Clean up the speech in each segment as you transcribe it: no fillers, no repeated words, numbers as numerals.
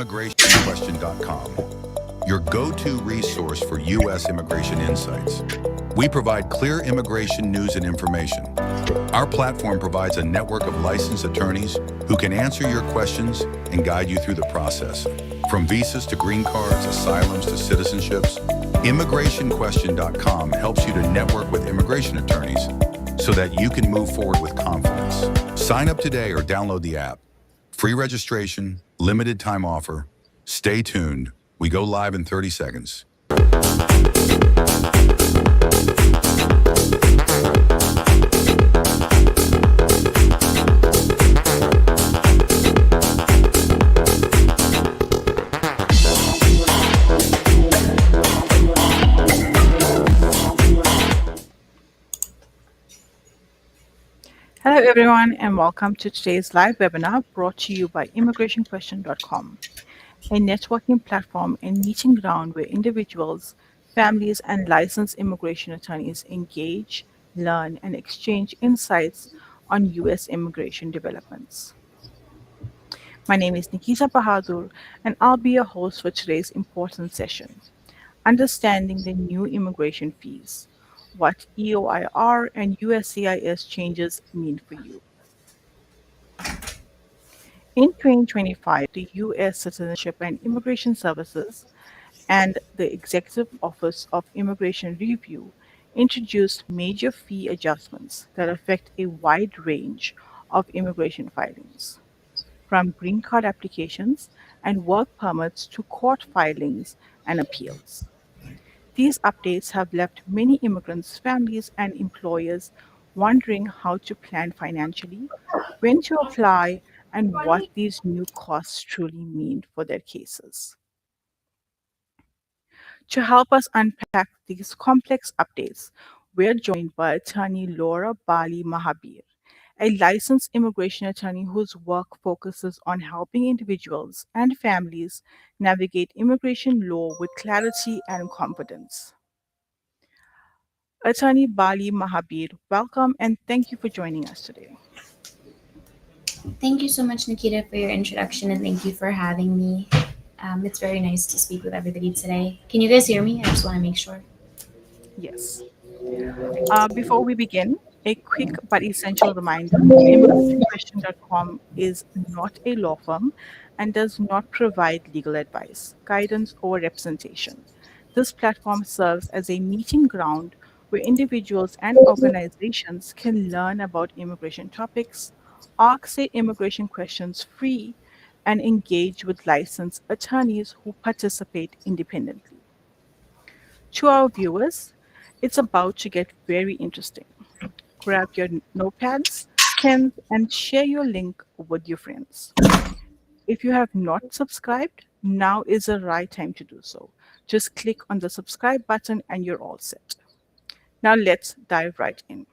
immigrationquestion.com, your go-to resource for U.S. immigration insights. We provide clear immigration news and information. Our platform provides a network of licensed attorneys who can answer your questions and guide you through the process. From visas to green cards, asylums to citizenships, immigrationquestion.com helps you to network with immigration attorneys so that you can move forward with confidence. Sign up today or download the app. Free registration, limited time offer. Stay tuned. We go live in 30 seconds. Hello, everyone, and welcome to today's live webinar brought to you by immigrationquestion.com, a networking platform and meeting ground where individuals, families, and licensed immigration attorneys engage, learn, and exchange insights on U.S. immigration developments. My name is Nikita Bahadur, and I'll be your host for today's important session, Understanding the New Immigration Fees, what EOIR and USCIS changes mean for you. In 2025, the U.S. Citizenship and Immigration Services and the Executive Office of Immigration Review introduced major fee adjustments that affect a wide range of immigration filings, from green card applications and work permits to court filings and appeals. These updates have left many immigrants, families, and employers wondering how to plan financially, when to apply, and what these new costs truly mean for their cases. To help us unpack these complex updates, we're joined by attorney Laura Mahabir, a licensed immigration attorney whose work focuses on helping individuals and families navigate immigration law with clarity and confidence. Attorney Mahabir, welcome and thank you for joining us today. Thank you so much, Nikita, for your introduction, and thank you for having me. It's very nice to speak with everybody today. Can you guys hear me? I just want to make sure. Yes. Before we begin, a quick but essential reminder, immigrationquestion.com is not a law firm and does not provide legal advice, guidance, or representation. This platform serves as a meeting ground where individuals and organizations can learn about immigration topics, ask their immigration questions free, and engage with licensed attorneys who participate independently. To our viewers, it's about to get very interesting. Grab your notepads, pens, and share your link with your friends. If you have not subscribed, now is the right time to do so. Just click on the subscribe button and you're all set. Now let's dive right in.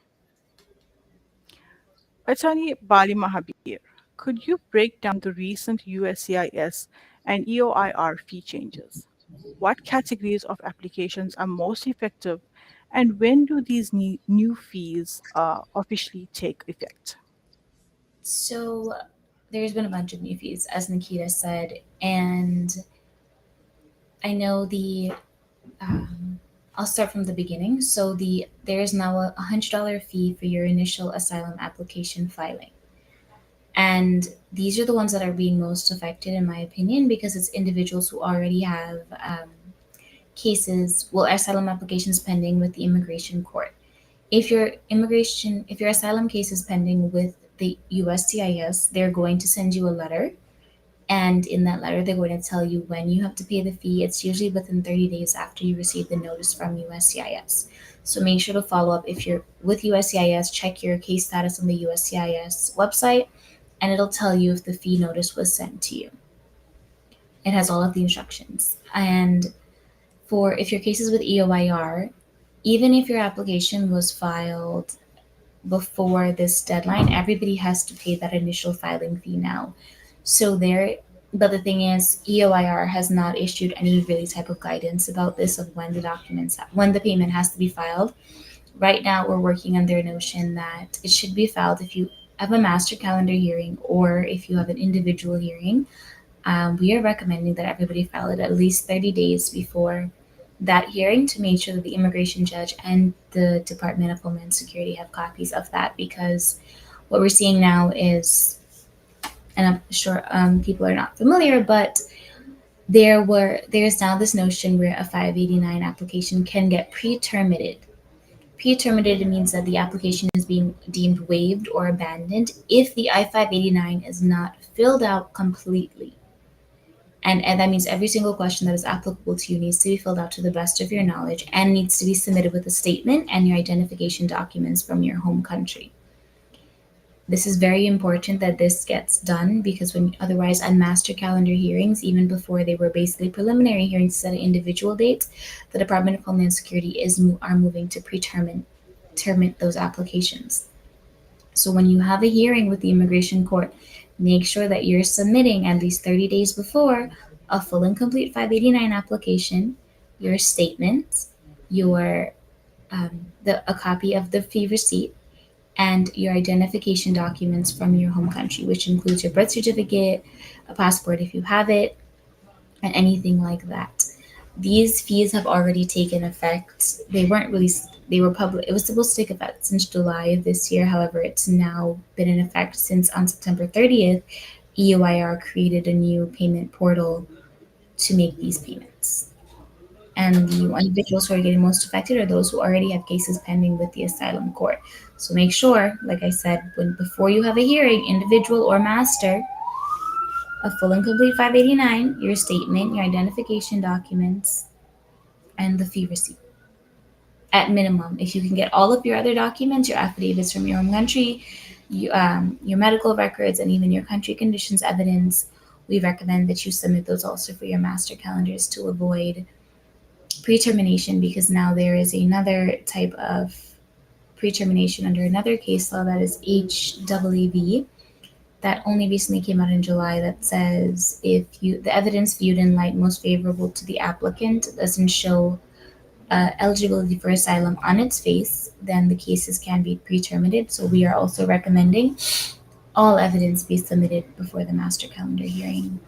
Attorney Mahabir, could you break down the recent USCIS and EOIR fee changes? What categories of applications are most effective, and when do these new fees officially take effect? So, there's been a bunch of new fees, as Nikita said, and I know I'll start from the beginning. So, there is now a $100 fee for your initial asylum application filing. And these are the ones that are being most affected, in my opinion, because it's individuals who already have asylum applications pending with the immigration court. If your asylum case is pending with the USCIS, they're going to send you a letter, and in that letter, they're going to tell you when you have to pay the fee. It's usually within 30 days after you receive the notice from USCIS. So make sure to follow up. If you're with USCIS, check your case status on the USCIS website, and it'll tell you if the fee notice was sent to you. It has all of the instructions. And for if your case is with EOIR, even if your application was filed before this deadline, everybody has to pay that initial filing fee now. But the thing is, EOIR has not issued any really type of guidance about this of when the payment has to be filed. Right now, we're working on their notion that it should be filed if you have a master calendar hearing or if you have an individual hearing We are recommending that everybody file it at least 30 days before that hearing to make sure that the immigration judge and the Department of Homeland Security have copies of that, because what we're seeing now is, and I'm sure people are not familiar, but there's now this notion where a 589 application can get pre-terminated. Pre-terminated means that the application is being deemed waived or abandoned if the I-589 is not filled out completely. And that means every single question that is applicable to you needs to be filled out to the best of your knowledge and needs to be submitted with a statement and your identification documents from your home country. This is very important that this gets done, because when otherwise on master calendar hearings, even before they were basically preliminary hearings set at individual dates, the Department of Homeland Security are moving to terminate those applications. So when you have a hearing with the immigration court, make sure that you're submitting at least 30 days before a full and complete 589 application, your statement, your a copy of the fee receipt, and your identification documents from your home country, which includes your birth certificate, a passport if you have it, and anything like that. These fees have already taken effect. They weren't released, they were public. It was supposed to take effect since July of this year. However, it's now been in effect since on September 30th. EOIR created a new payment portal to make these payments. And the individuals who are getting most affected are those who already have cases pending with the asylum court. So make sure, like I said, when before you have a hearing, individual or master, a full and complete 589, your statement, your identification documents, and the fee receipt. At minimum, if you can get all of your other documents, your affidavits from your home country, your medical records, and even your country conditions evidence, we recommend that you submit those also for your master calendars to avoid pre-termination, because now there is another type of pre-termination under another case law that is HAAV that only recently came out in July, that says if the evidence viewed in light most favorable to the applicant doesn't show eligibility for asylum on its face, then the cases can be pre-terminated. So we are also recommending all evidence be submitted before the master calendar hearing.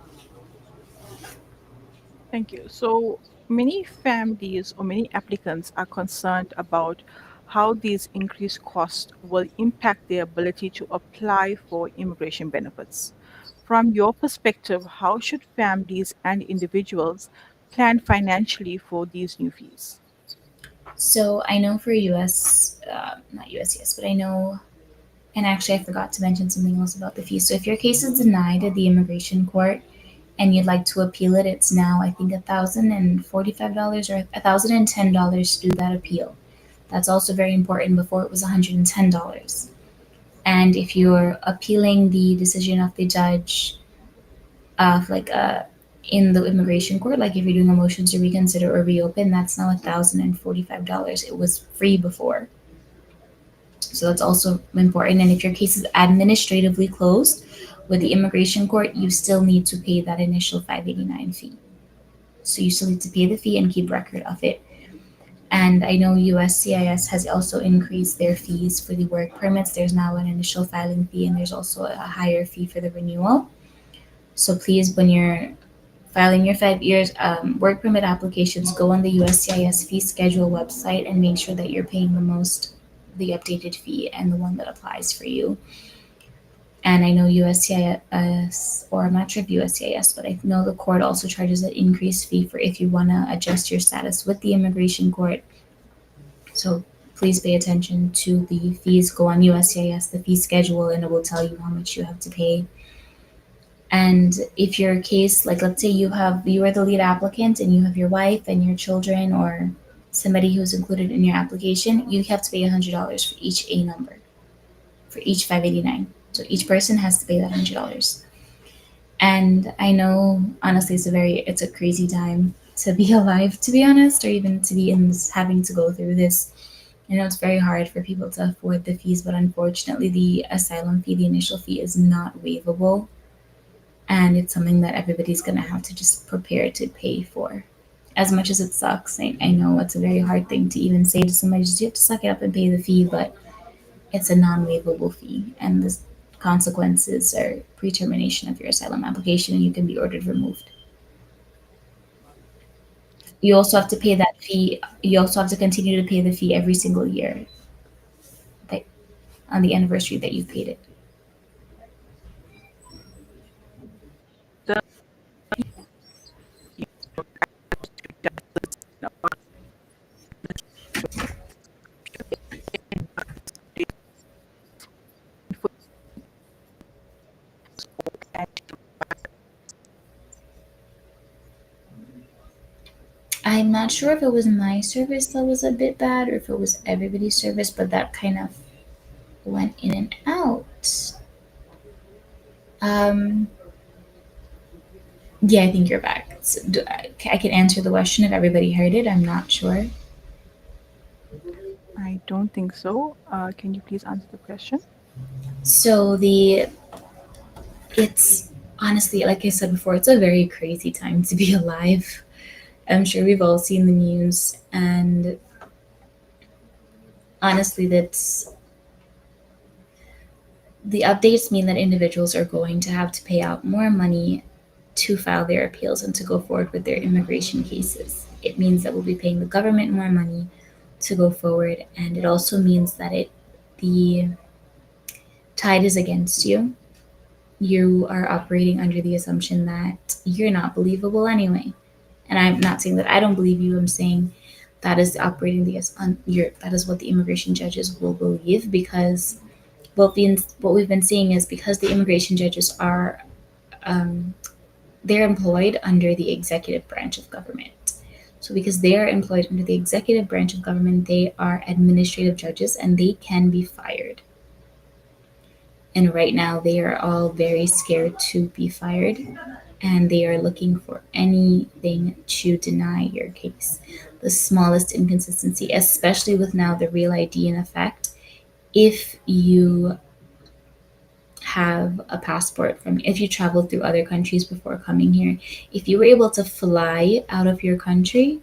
Thank you. So many families or many applicants are concerned about how these increased costs will impact their ability to apply for immigration benefits. From your perspective, how should families and individuals plan financially for these new fees? So I know for not USCIS, but I know, and actually I forgot to mention something else about the fees. So if your case is denied at the immigration court and you'd like to appeal it, it's now I think $1,045 or $1,010 to do that appeal. That's also very important. Before it was $110. And if you're appealing the decision of the judge of in the immigration court, like if you're doing a motion to reconsider or reopen, that's now $1,045. It was free before. So that's also important. And if your case is administratively closed with the immigration court, you still need to pay that initial 589 fee. So you still need to pay the fee and keep record of it. And I know USCIS has also increased their fees for the work permits. There's now an initial filing fee, and there's also a higher fee for the renewal. So please, when you're filing your 5 years work permit applications, go on the USCIS fee schedule website and make sure that you're paying the updated fee and the one that applies for you. And I know USCIS, or I'm not sure if USCIS, but I know the court also charges an increased fee for if you want to adjust your status with the immigration court. So please pay attention to the fees. Go on USCIS, the fee schedule, and it will tell you how much you have to pay. And if your case, like let's say you are the lead applicant and you have your wife and your children or somebody who's included in your application, you have to pay $100 for each A number, for each 589. So each person has to pay that $100. And I know, honestly, it's a crazy time to be alive, to be honest, or even to be in this, having to go through this. I know it's very hard for people to afford the fees, but unfortunately, the asylum fee, the initial fee, is not waivable. And it's something that everybody's going to have to just prepare to pay for. As much as it sucks, I know it's a very hard thing to even say to somebody, just you have to suck it up and pay the fee, but it's a non-waivable fee. And this consequences or pre-termination of your asylum application, and you can be ordered removed. You also have to pay that fee. You also have to continue to pay the fee every single year, like on the anniversary that you've paid it. The I'm not sure if it was my service that was a bit bad or if it was everybody's service, but that kind of went in and out. Um, yeah, I think you're back. So, I can answer the question if everybody heard it. I'm not sure. I don't think so. Can you please answer the question? So it's honestly, like I said before, it's a very crazy time to be alive. I'm sure we've all seen the news, and honestly, that's the updates mean that individuals are going to have to pay out more money to file their appeals and to go forward with their immigration cases. It means that we'll be paying the government more money to go forward, and it also means that the tide is against you. You are operating under the assumption that you're not believable anyway. And I'm not saying that I don't believe you. I'm saying that is operating that is what the immigration judges will believe, because what we've been seeing is because the immigration judges are um, they're employed under the executive branch of government. So because they are employed under the executive branch of government, they are administrative judges and they can be fired. And right now, they are all very scared to be fired, and they are looking for anything to deny your case. The smallest inconsistency, especially with now the Real ID in effect, if you have a passport from if you traveled through other countries before coming here, if you were able to fly out of your country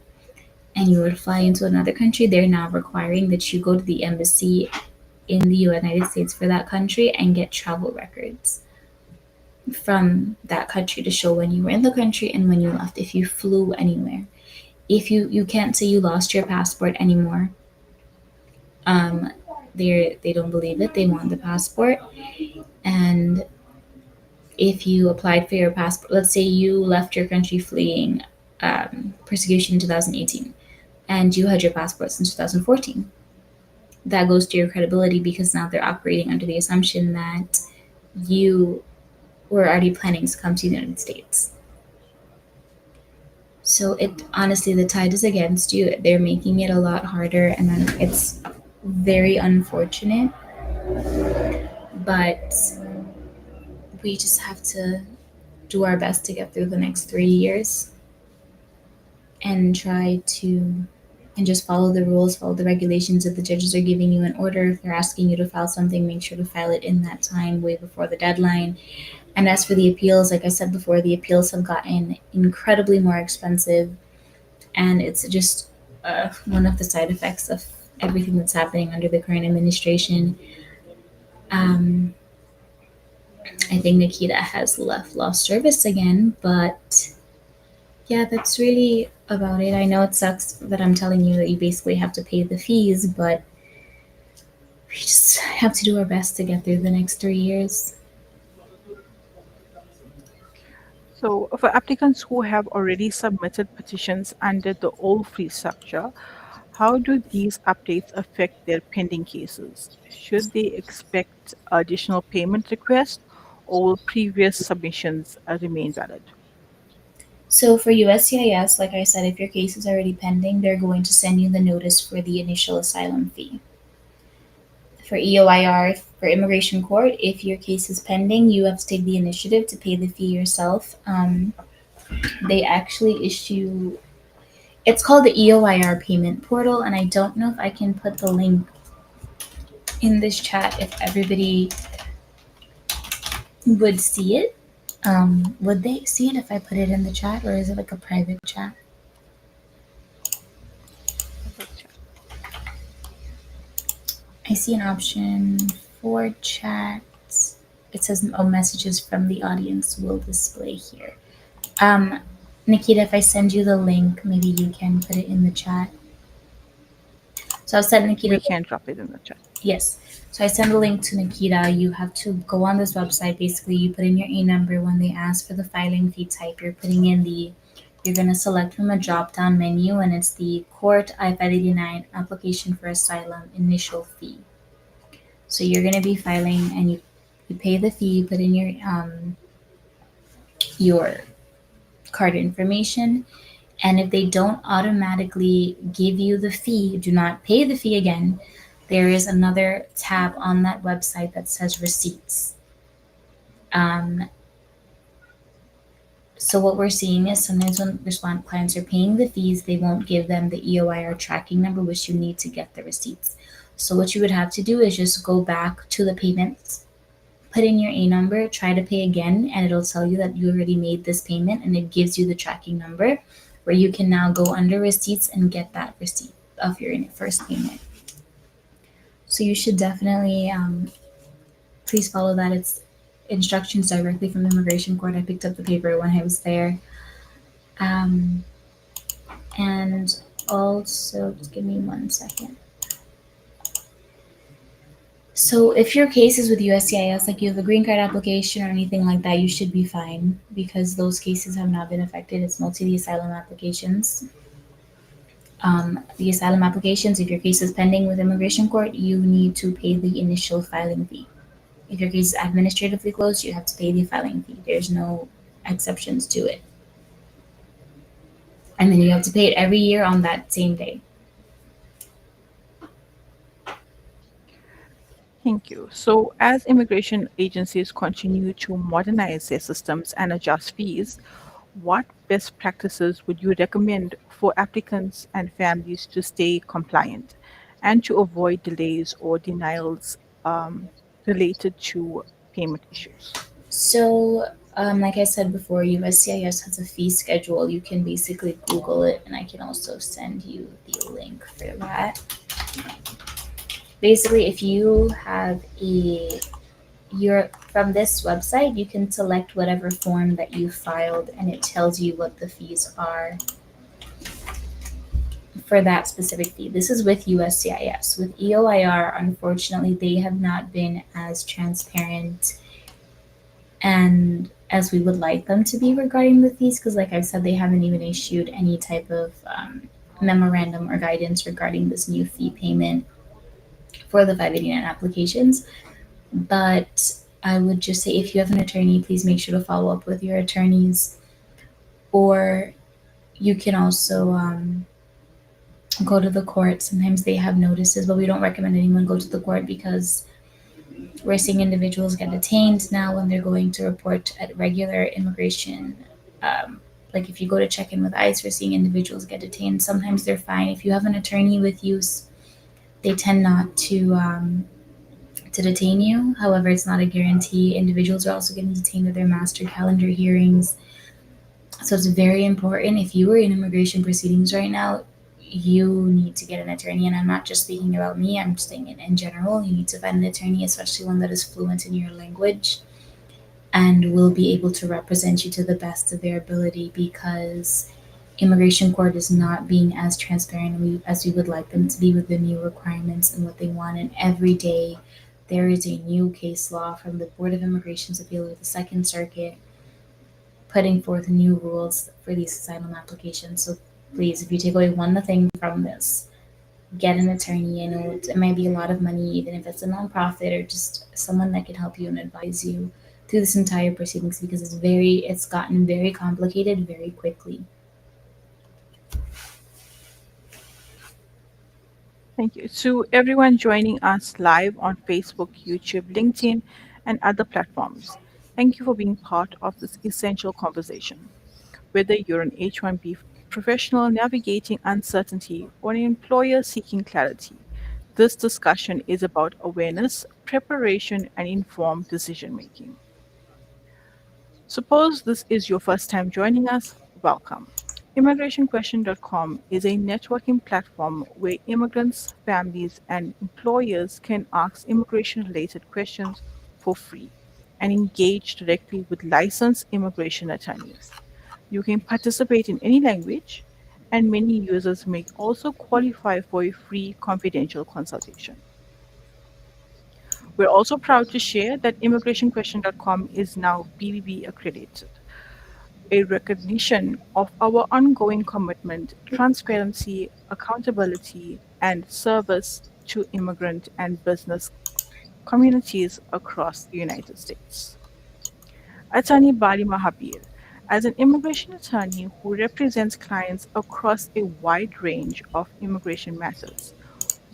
and you were to fly into another country, they're now requiring that you go to the embassy in the United States for that country and get travel records from that country to show when you were in the country and when you left, if you flew anywhere. If you can't say you lost your passport anymore. um they don't believe it, they want the passport. And if you applied for your passport, let's say you left your country fleeing persecution in 2018 and you had your passport since 2014, that goes to your credibility, because now they're operating under the assumption that you were already planning to come to the United States. So it honestly, the tide is against you. They're making it a lot harder, and then it's very unfortunate. But we just have to do our best to get through the next 3 years and try to and just follow the rules, follow the regulations. If the judges are giving you an order, if they're asking you to file something, make sure to file it in that time, way before the deadline. And as for the appeals, like I said before, the appeals have gotten incredibly more expensive, and it's just one of the side effects of everything that's happening under the current administration. Um, I think Nikita has lost service again, but yeah, that's really about it. I know it sucks that I'm telling you that you basically have to pay the fees, but we just have to do our best to get through the next 3 years. So, for applicants who have already submitted petitions under the old fee structure, how do these updates affect their pending cases? Should they expect additional payment requests, or will previous submissions remain valid? So for USCIS, like I said, if your case is already pending, they're going to send you the notice for the initial asylum fee. For EOIR, for immigration court, if your case is pending, you have to take the initiative to pay the fee yourself. They actually issue, it's called the EOIR payment portal, and I don't know if I can put the link in this chat if everybody would see it. Would they see it if I put it in the chat, or is it like a private chat? I see an option for chats. it says oh, messages from the audience will display here. Um, Nikita, if I send you the link, maybe you can put it in the chat. So I'll send We Nikita. can drop it in the chat. Yes. So I send the link to Nikita. You have to go on this website. Basically, you put in your A number. When they ask for the filing fee type, you're going to select from a drop down menu, and it's the Court I-589 application for asylum initial fee. So you're going to be filing, and you pay the fee, you put in your card information. And if they don't automatically give you the fee, do not pay the fee again. There is another tab on that website that says receipts. Um, so what we're seeing is sometimes when respond clients are paying the fees, they won't give them the EOIR tracking number, which you need to get the receipts. So what you would have to do is just go back to the payments, put in your A number, try to pay again, and it'll tell you that you already made this payment, and it gives you the tracking number where you can now go under receipts and get that receipt of your first payment. So you should definitely please follow that. It's instructions directly from the immigration court. I picked up the paper when I was there. Um, and also, just give me 1 second. So if your case is with USCIS, like you have a green card application or anything like that, you should be fine because those cases have not been affected. It's mostly the asylum applications. The asylum applications, if your case is pending with immigration court, you need to pay the initial filing fee. If your case is administratively closed, you have to pay the filing fee. There's no exceptions to it. And then you have to pay it every year on that same day. Thank you. So, as immigration agencies continue to modernize their systems and adjust fees, what best practices would you recommend for applicants and families to stay compliant and to avoid delays or denials related to payment issues? So, like I said before, USCIS has a fee schedule. You can basically Google it, and I can also send you the link for that. Basically, if you have you're from this website, you can select whatever form that you filed, and it tells you what the fees are for that specific fee. This is with USCIS. With EOIR, unfortunately, they have not been as transparent and as we would like them to be regarding the fees, because like I've said, they haven't even issued any type of memorandum or guidance regarding this new fee payment for the 589 applications. But I would just say if you have an attorney, please make sure to follow up with your attorneys. Or you can also go to the court. Sometimes they have notices, but we don't recommend anyone go to the court because we're seeing individuals get detained now when they're going to report at regular immigration. Like if you go to check in with ICE, we're seeing individuals get detained. Sometimes they're fine. If you have an attorney with you, they tend not to detain you. However, it's not a guarantee. Individuals are also getting detained at their master calendar hearings. So it's very important. If you are in immigration proceedings right now, you need to get an attorney. And I'm not just speaking about me, I'm just saying it in general. You need to find an attorney, especially one that is fluent in your language and will be able to represent you to the best of their ability, because immigration court is not being as transparent as we would like them to be with the new requirements and what they want. And every day there is a new case law from the Board of Immigration's Appeal with the Second Circuit putting forth new rules for these asylum applications. So please, if you take away one thing from this, get an attorney. I know it might be a lot of money, even if it's a nonprofit or just someone that can help you and advise you through this entire proceedings, because it's gotten very complicated very quickly. Thank you. To everyone joining us live on Facebook, YouTube, LinkedIn, and other platforms, thank you for being part of this essential conversation. Whether you're an H-1B professional navigating uncertainty or an employer seeking clarity, this discussion is about awareness, preparation, and informed decision making. Suppose this is your first time joining us, welcome. ImmigrationQuestion.com is a networking platform where immigrants, families, and employers can ask immigration related questions for free. and engage directly with licensed immigration attorneys. You can participate in any language, and many users may also qualify for a free confidential consultation. We're also proud to share that immigrationquestion.com is now BBB accredited, a recognition of our ongoing commitment, transparency, accountability, and service to immigrant and business communities across the United States. Attorney Bali Mahabir, as an immigration attorney who represents clients across a wide range of immigration matters,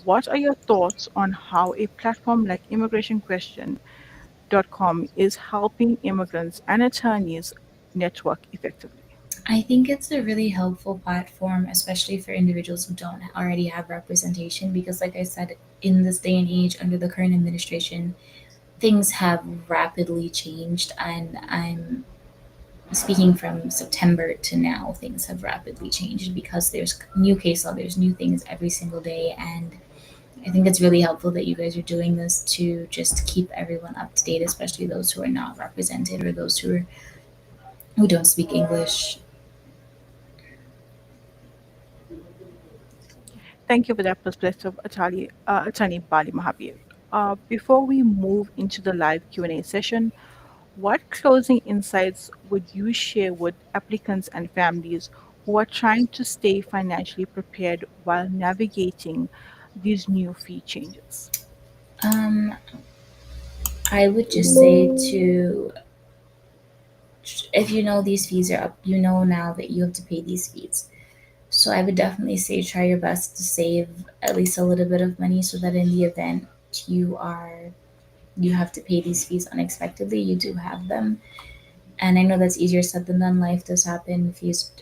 what are your thoughts on how a platform like immigrationquestion.com is helping immigrants and attorneys network effectively? I think it's a really helpful platform, especially for individuals who don't already have representation, because, like I said, in this day and age, under the current administration, things have rapidly changed. And I'm speaking from September to now, things have rapidly changed because there's new case law, there's new things every single day. And I think it's really helpful that you guys are doing this to just keep everyone up to date, especially those who are not represented or those who don't speak English. Thank you for that perspective, Attorney Bali Mahabir. Before we move into the live Q&A session, what closing insights would you share with applicants and families who are trying to stay financially prepared while navigating these new fee changes? Um, I would just say to, if you know these fees are up, you know now that you have to pay these fees. So I would definitely say try your best to save at least a little bit of money so that in the event you are you have to pay these fees unexpectedly, you do have them. And I know that's easier said than done. Life does happen. Fees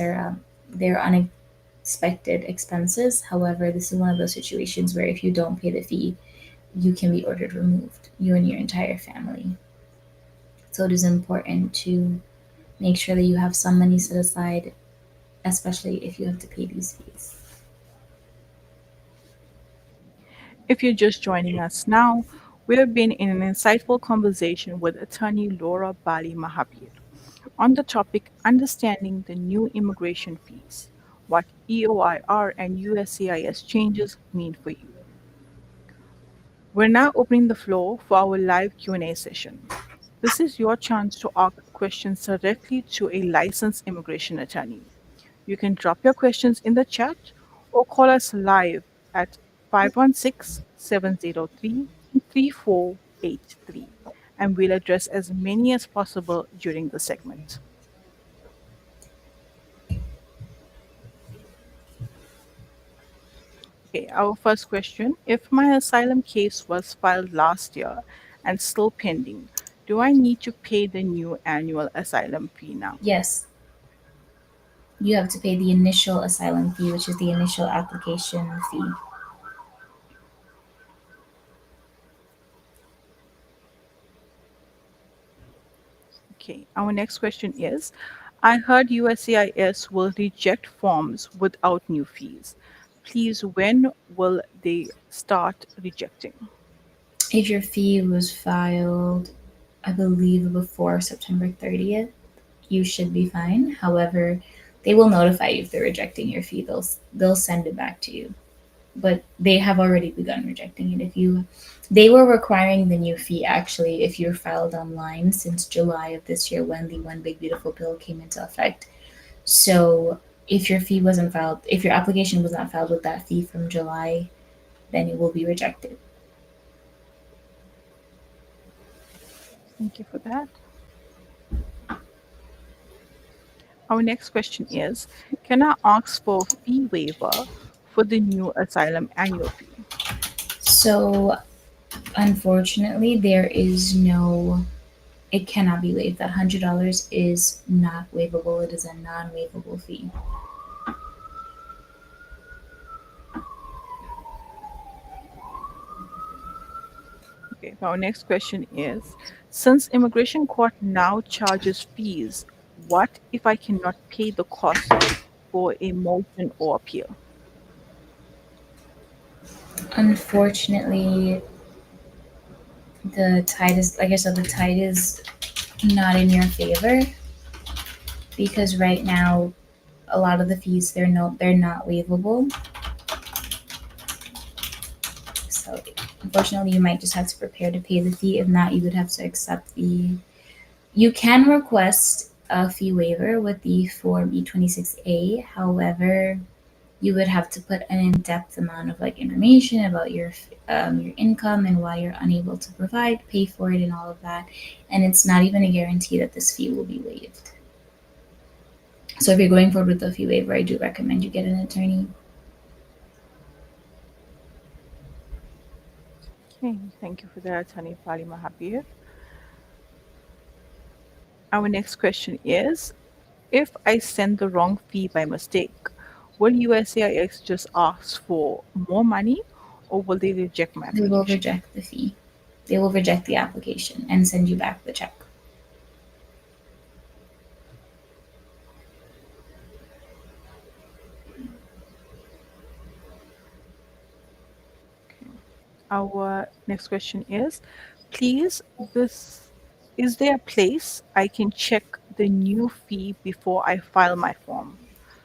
are they're unexpected expenses. However, this is one of those situations where if you don't pay the fee, you can be ordered removed, you and your entire family. So it is important to make sure that you have some money set aside, especially if you have to pay these fees. If you're just joining us now, we have been in an insightful conversation with attorney Laura Bali Mahabir on the topic Understanding the New Immigration Fees, what EOIR and USCIS changes mean for you. We're now opening the floor for our live Q&A session. This is your chance to ask questions directly to a licensed immigration attorney. You can drop your questions in the chat or call us live at 516-703-3483, and we'll address as many as possible during the segment. Okay, our first question. If my asylum case was filed last year and still pending, do I need to pay the new annual asylum fee now? Yes, you have to pay the initial asylum fee, which is the initial application fee. Okay, our next question is, I heard USCIS will reject forms without new fees. Please, when will they start rejecting? If your fee was filed, I believe, before September 30th, you should be fine. However, they will notify you if they're rejecting your fee. They'll send it back to you. But they have already begun rejecting it. If you They were requiring the new fee actually if you're filed online since July of this year when the one big beautiful bill came into effect. So if your application was not filed with that fee from July, then it will be rejected. Thank you for that. Our next question is, can I ask for a fee waiver for the new asylum annual fee? So unfortunately, there is no, it cannot be waived. That $100 is not waivable. It is a non-waivable fee. Okay, our next question is, since immigration court now charges fees, what if I cannot pay the cost for a motion or appeal? Unfortunately, The tide is, like I said, the tide is not in your favor because right now a lot of the fees they're not waivable. So unfortunately, you might just have to prepare to pay the fee. If not, you would have to accept the. You can request a fee waiver with the Form E26A. However, you would have to put an in-depth amount of like information about your income and why you're unable to pay for it, and all of that. And it's not even a guarantee that this fee will be waived. So if you're going forward with the fee waiver, I do recommend you get an attorney. Okay, thank you for that, Attorney Laura Mahabir. Our next question is, if I send the wrong fee by mistake, will USCIS just ask for more money or will they reject my They will application? reject the fee. They will reject the application and send you back the check. Okay. Our next question is, please, this is there a place I can check the new fee before I file my form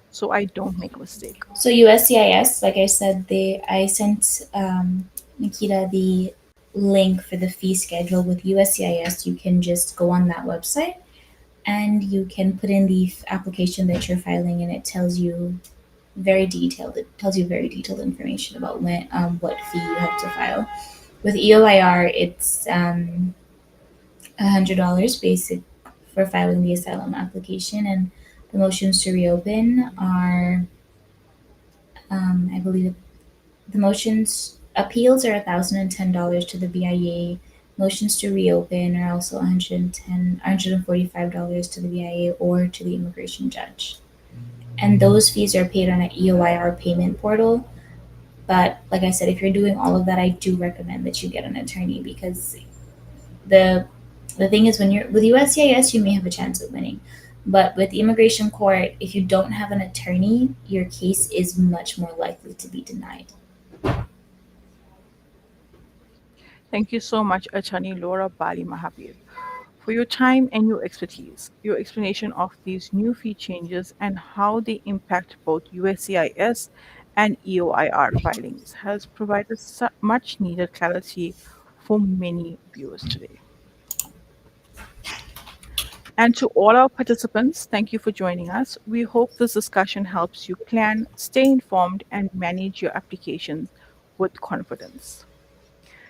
so I don't make a mistake? So USCIS, like I said, I sent Nikita the link for the fee schedule with USCIS. You can just go on that website and you can put in the application that you're filing, and it tells you very detailed. It tells you very detailed information about what fee you have to file. With EOIR, it's $100 basic for filing the asylum application, and the motions to reopen are, I believe, the motions appeals are $1,010 to the BIA. Motions to reopen are also $145 to the BIA or to the immigration judge. And those fees are paid on an EOIR payment portal. But like I said, if you're doing all of that, I do recommend that you get an attorney because the the thing is, when you're with USCIS, you may have a chance of winning. But with the immigration court, if you don't have an attorney, your case is much more likely to be denied. Thank you so much, Attorney Laura Mahabir, for your time and your expertise. Your explanation of these new fee changes and how they impact both USCIS and EOIR filings has provided much needed clarity for many viewers today. And to all our participants, thank you for joining us. We hope this discussion helps you plan, stay informed, and manage your applications with confidence.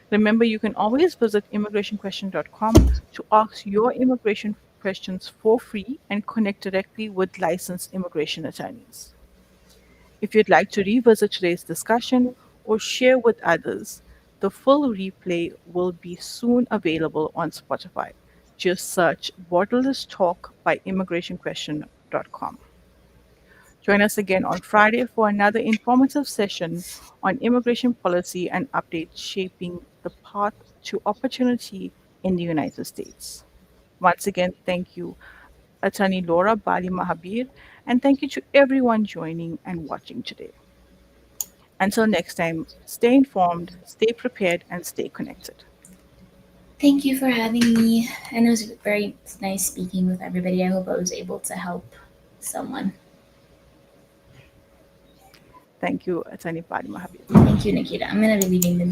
Remember, you can always visit immigrationquestion.com to ask your immigration questions for free and connect directly with licensed immigration attorneys. If you'd like to revisit today's discussion or share with others, the full replay will be soon available on Spotify. Just search Borderless Talk by immigrationquestion.com. Join us again on Friday for another informative session on immigration policy and updates shaping the path to opportunity in the United States. Once again, thank you, Attorney Laura Mahabir, and thank you to everyone joining and watching today. Until next time, stay informed, stay prepared, and stay connected. Thank you for having me. And it was very nice speaking with everybody. I hope I was able to help someone. Thank you, Attorney Mahabir. Thank you, Nikita. I'm going to be leaving the